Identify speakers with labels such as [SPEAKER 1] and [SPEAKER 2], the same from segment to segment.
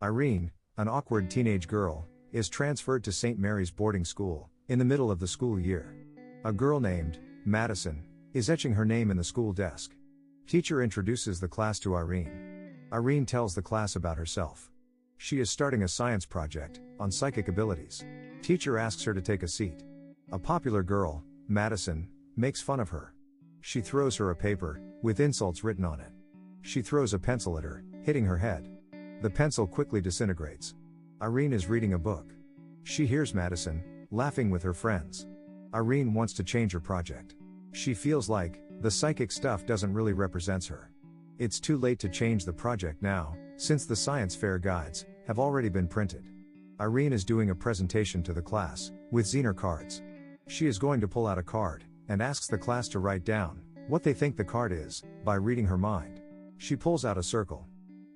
[SPEAKER 1] Irene, an awkward teenage girl, is transferred to St. Mary's boarding school in the middle of the school year. A girl named Madison is etching her name in the school desk. Teacher introduces the class to Irene. Irene tells the class about herself. She is starting a science project on psychic abilities. Teacher asks her to take a seat. A popular girl, Madison, makes fun of her. She throws her a paper with insults written on it. She throws a pencil at her, hitting her head. The pencil quickly disintegrates. Irene is reading a book. She hears Madison laughing with her friends. Irene wants to change her project. She feels like the psychic stuff doesn't really represent her. It's too late to change the project now, since the science fair guides have already been printed. Irene is doing a presentation to the class with Zener cards. She is going to pull out a card and asks the class to write down what they think the card is by reading her mind. She pulls out a circle.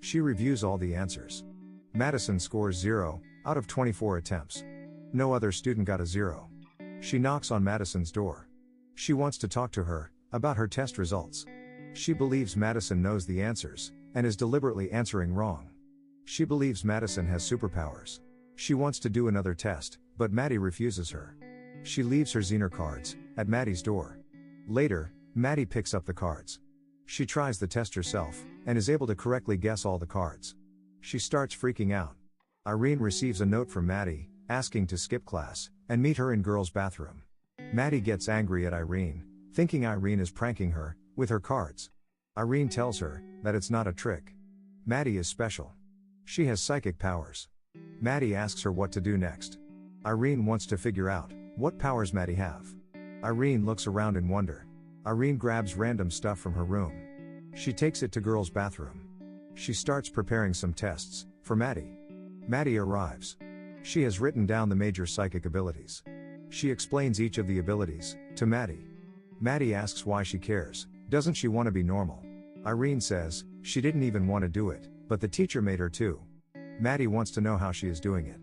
[SPEAKER 1] She reviews all the answers. Madison scores 0 out of 24 attempts. No other student got a 0. She knocks on Madison's door. She wants to talk to her about her test results. She believes Madison knows the answers and is deliberately answering wrong. She believes Madison has superpowers. She wants to do another test, but Maddie refuses her. She leaves her Zener cards at Maddie's door. Later, Maddie picks up the cards. She tries the test herself and is able to correctly guess all the cards. She starts freaking out. Irene receives a note from Maddie asking to skip class and meet her in girls' bathroom. Maddie gets angry at Irene, thinking Irene is pranking her with her cards. Irene tells her that it's not a trick. Maddie is special. She has psychic powers. Maddie asks her what to do next. Irene wants to figure out what powers Maddie have. Irene looks around in wonder. Irene grabs random stuff from her room. She takes it to girls' bathroom. She starts preparing some tests for Maddie. Maddie arrives. She has written down the major psychic abilities. She explains each of the abilities to Maddie. Maddie asks why she cares. Doesn't she want to be normal? Irene says she didn't even want to do it, but the teacher made her to. Maddie wants to know how she is doing it.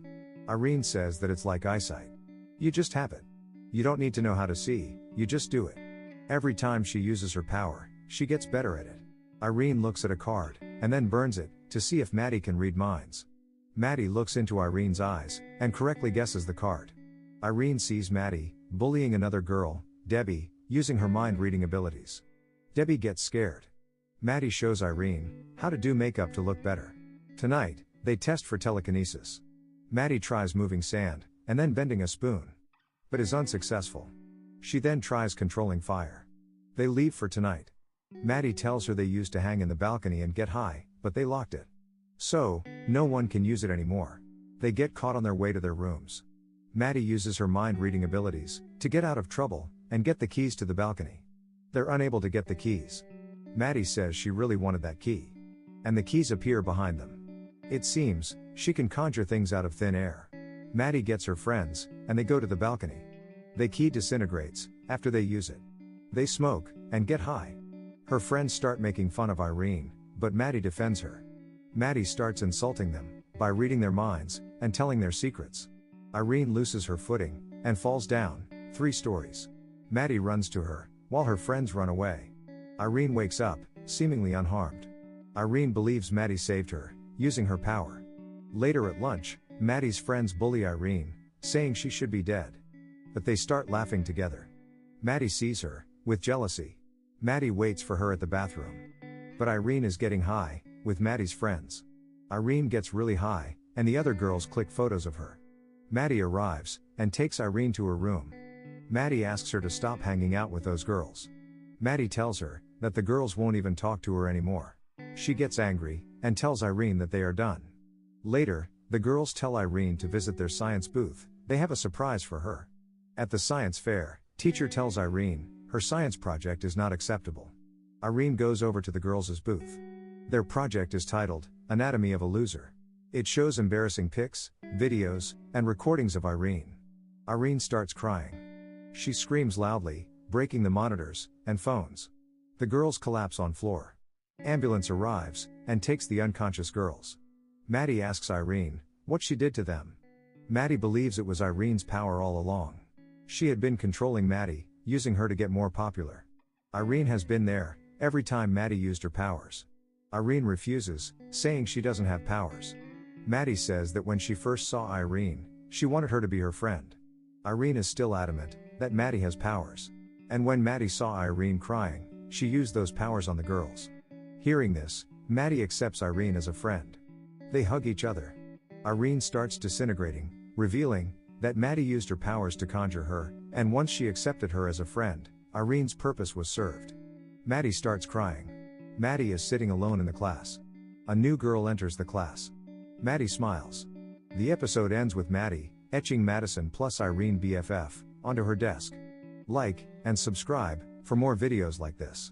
[SPEAKER 1] Irene says that it's like eyesight. You just have it. You don't need to know how to see, you just do it. Every time she uses her power, she gets better at it. Irene looks at a card and then burns it to see if Maddie can read minds. Maddie looks into Irene's eyes and correctly guesses the card. Irene sees Maddie bullying another girl, Debbie, using her mind-reading abilities. Debbie gets scared. Maddie shows Irene how to do makeup to look better. Tonight, they test for telekinesis. Maddie tries moving sand and then bending a spoon, but is unsuccessful. She then tries controlling fire. They leave for tonight. Maddie tells her they used to hang in the balcony and get high, but they locked it. So, no one can use it anymore. They get caught on their way to their rooms. Maddie uses her mind-reading abilities to get out of trouble and get the keys to the balcony. They're unable to get the keys. Maddie says she really wanted that key. And the keys appear behind them. It seems she can conjure things out of thin air. Maddie gets her friends, and they go to the balcony. The key disintegrates after they use it. They smoke and get high. Her friends start making fun of Irene, but Maddie defends her. Maddie starts insulting them by reading their minds and telling their secrets. Irene loses her footing and falls down 3 stories. Maddie runs to her while her friends run away. Irene wakes up, seemingly unharmed. Irene believes Maddie saved her, using her power. Later at lunch, Maddie's friends bully Irene, saying she should be dead. But they start laughing together. Maddie sees her with jealousy. Maddie waits for her at the bathroom. But Irene is getting high with Maddie's friends. Irene gets really high, and the other girls click photos of her. Maddie arrives and takes Irene to her room. Maddie asks her to stop hanging out with those girls. Maddie tells her that the girls won't even talk to her anymore. She gets angry and tells Irene that they are done. Later, the girls tell Irene to visit their science booth. They have a surprise for her. At the science fair, teacher tells Irene her science project is not acceptable. Irene goes over to the girls' booth. Their project is titled Anatomy of a Loser. It shows embarrassing pics, videos, and recordings of Irene. Irene starts crying. She screams loudly, breaking the monitors and phones. The girls collapse on floor. Ambulance arrives and takes the unconscious girls. Maddie asks Irene what she did to them. Maddie believes it was Irene's power all along. She had been controlling Maddie, using her to get more popular. Irene has been there every time Maddie used her powers. Irene refuses, saying she doesn't have powers. Maddie says that when she first saw Irene, she wanted her to be her friend. Irene is still adamant that Maddie has powers. And when Maddie saw Irene crying, she used those powers on the girls. Hearing this, Maddie accepts Irene as a friend. They hug each other. Irene starts disintegrating, revealing that Maddie used her powers to conjure her, and once she accepted her as a friend, Irene's purpose was served. Maddie starts crying. Maddie is sitting alone in the class. A new girl enters the class. Maddie smiles. The episode ends with Maddie etching Madison plus Irene BFF onto her desk. Like and subscribe for more videos like this.